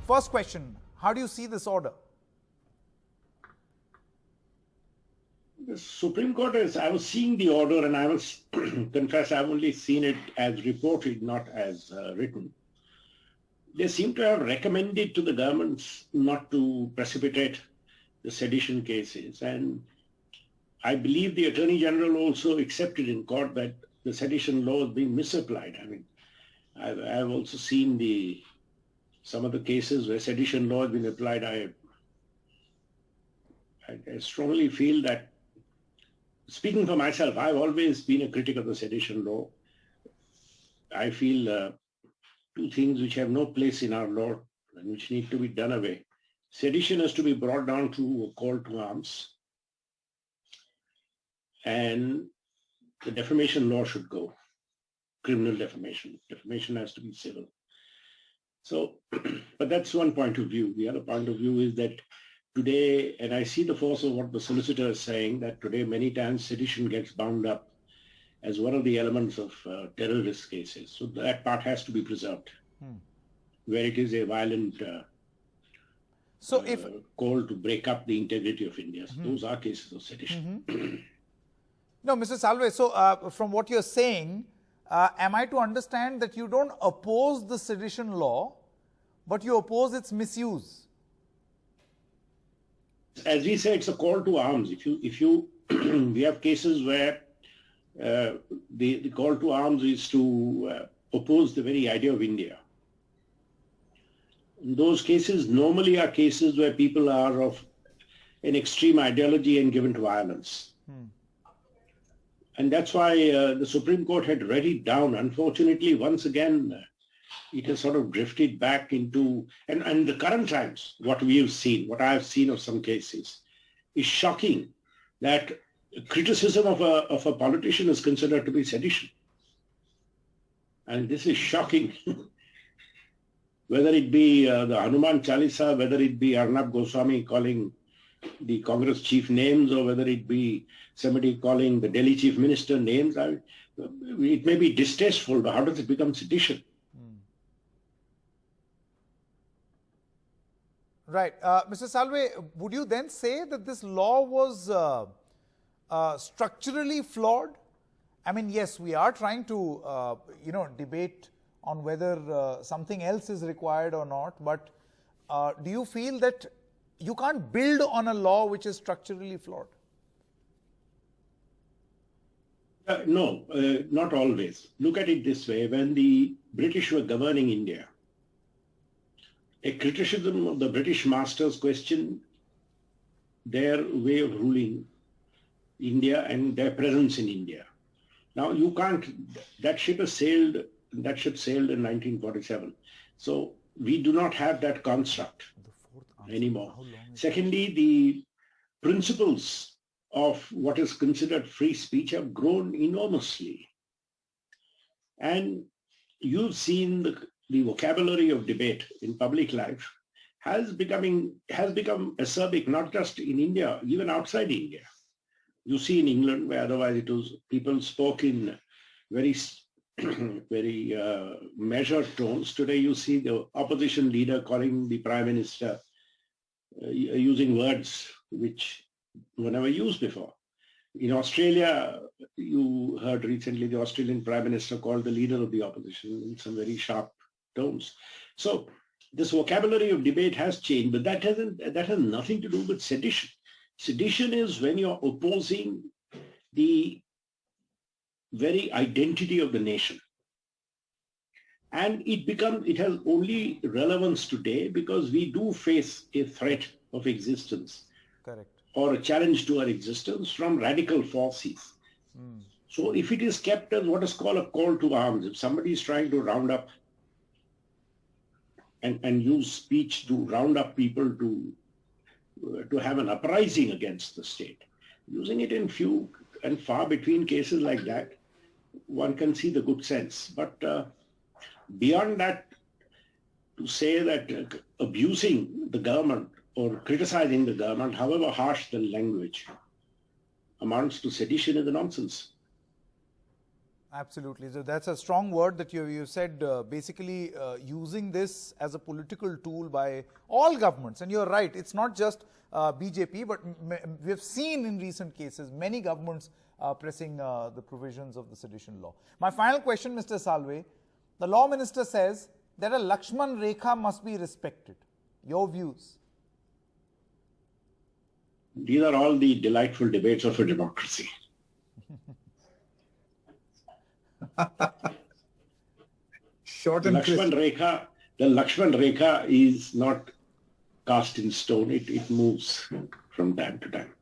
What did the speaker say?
First question, how do you see this order? The Supreme Court I was seeing the order and I was, confess, I've only seen it as reported, not as written. They seem to have recommended to the governments not to precipitate the sedition cases. And I believe the Attorney General also accepted in court that the sedition law is being misapplied. I mean, I've also seen some of the cases where sedition law has been applied. I strongly feel that, speaking for myself, I've always been a critic of the sedition law. I feel two things which have no place in our law and which need to be done away. Sedition has to be brought down to a call to arms, and the defamation law should go. Criminal defamation. Defamation has to be civil. So, but that's one point of view. The other point of view is that today, and I see the force of what the solicitor is saying, that today many times sedition gets bound up as one of the elements of terrorist cases. So that part has to be preserved, where it is a violent call to break up the integrity of India. So those are cases of sedition. No, Mr. Salve, so from what you're saying, am I to understand that you don't oppose the sedition law, but you oppose its misuse? As we say, it's a call to arms. If you we have cases where the call to arms is to oppose the very idea of India. Those cases normally are cases where people are of an extreme ideology and given to violence. And that's why the Supreme Court had read it down. Unfortunately, once again, it has sort of drifted back into, and the current times, what we have seen, what I have seen of some cases, is shocking that criticism of a politician is considered to be sedition. And this is shocking. Whether it be the Hanuman Chalisa, whether it be Arnab Goswami calling the Congress chief names, or whether it be somebody calling the Delhi chief minister names, it may be distasteful, but how does it become sedition? Right. Mr. Salve, would you then say that this law was structurally flawed? I mean, yes, we are trying to, debate on whether something else is required or not, but do you feel that you can't build on a law which is structurally flawed? No, not always. Look at it this way. When the British were governing India, a criticism of the British masters questioned their way of ruling India and their presence in India. Now you can't, that ship sailed in 1947. So we do not have that construct anymore. Secondly, the principles of what is considered free speech have grown enormously. And you've seen the vocabulary of debate in public life has become acerbic, not just in India, even outside India. You see in England, where otherwise people spoke in very measured tones. Today you see the opposition leader calling the Prime Minister using words which were never used before. In Australia, you heard recently the Australian Prime Minister called the leader of the opposition in some very sharp tones. So this vocabulary of debate has changed, but that has nothing to do with sedition. Sedition is when you're opposing the very identity of the nation. And it has only relevance today because we do face a threat of existence. Correct. Or a challenge to our existence from radical forces. So if it is kept as what is called a call to arms, if somebody is trying to round up and use speech to round up people to have an uprising against the state, using it in few and far between cases like that, one can see the good sense. But beyond that, to say that abusing the government or criticizing the government, however harsh the language, amounts to sedition is a nonsense. Absolutely. So that's a strong word that you said, basically using this as a political tool by all governments. And you're right, it's not just BJP, but we've seen in recent cases many governments pressing the provisions of the sedition law. My final question, Mr. Salve, the law minister says that a Lakshman Rekha must be respected. Your views? These are all the delightful debates of a democracy. Short and crisp. The Lakshman Rekha is not cast in stone. It moves from time to time.